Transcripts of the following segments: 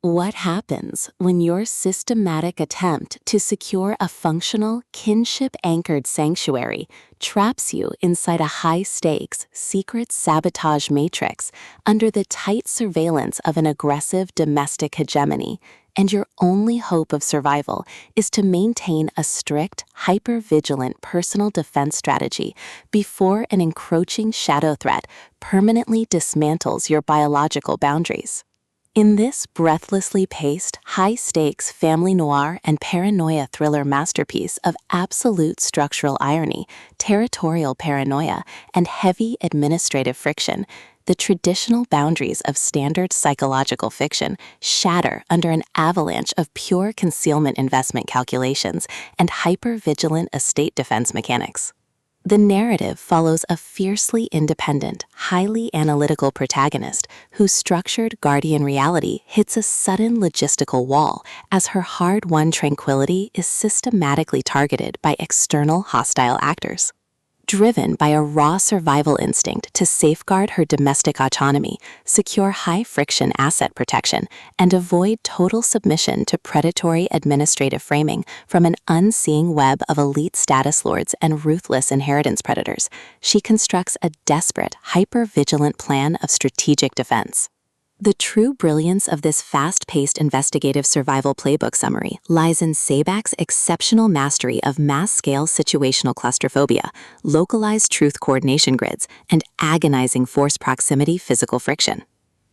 What happens when your systematic attempt to secure a functional, kinship-anchored sanctuary traps you inside a high-stakes, secret sabotage matrix under the tight surveillance of an aggressive domestic hegemony, and your only hope of survival is to maintain a strict, hyper-vigilant personal defense strategy before an encroaching shadow threat permanently dismantles your biological boundaries? In this breathlessly paced, high-stakes family noir and paranoia thriller masterpiece of absolute structural irony, territorial paranoia, and heavy administrative friction, the traditional boundaries of standard psychological fiction shatter under an avalanche of pure concealment investment calculations and hyper-vigilant estate defense mechanics. The narrative follows a fiercely independent, highly analytical protagonist whose structured guardian reality hits a sudden logistical wall as her hard-won tranquility is systematically targeted by external hostile actors. Driven by a raw survival instinct to safeguard her domestic autonomy, secure high-friction asset protection, and avoid total submission to predatory administrative framing from an unseeing web of elite status lords and ruthless inheritance predators, she constructs a desperate, hyper-vigilant plan of strategic defense. The true brilliance of this fast-paced investigative survival playbook summary lies in Sabak's exceptional mastery of mass-scale situational claustrophobia, localized truth coordination grids, and agonizing force proximity physical friction.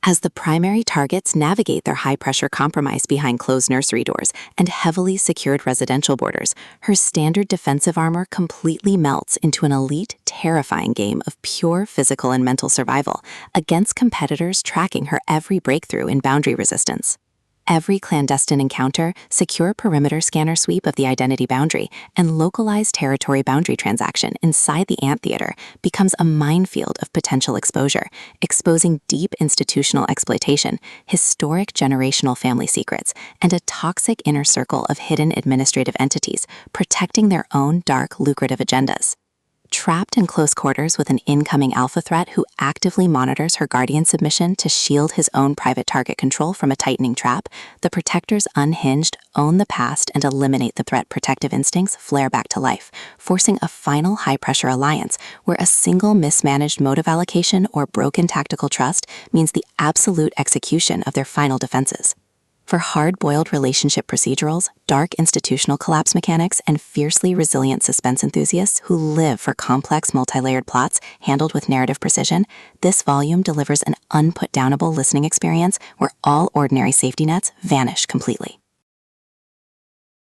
As the primary targets navigate their high-pressure compromise behind closed nursery doors and heavily secured residential borders, her standard defensive armor completely melts into an elite, terrifying game of pure physical and mental survival against competitors tracking her every breakthrough in boundary resistance. Every clandestine encounter, secure perimeter scanner sweep of the identity boundary, and localized territory boundary transaction inside the amphitheater becomes a minefield of potential exposure, exposing deep institutional exploitation, historic generational family secrets, and a toxic inner circle of hidden administrative entities protecting their own dark, lucrative agendas. Trapped in close quarters with an incoming alpha threat who actively monitors her guardian submission to shield his own private target control from a tightening trap, the protectors unhinged own the past and eliminate the threat protective instincts flare back to life, forcing a final high-pressure alliance where a single mismanaged motive allocation or broken tactical trust means the absolute execution of their final defenses. For hard-boiled relationship procedurals, dark institutional collapse mechanics, and fiercely resilient suspense enthusiasts who live for complex multi-layered plots handled with narrative precision, this volume delivers an unput-downable listening experience where all ordinary safety nets vanish completely.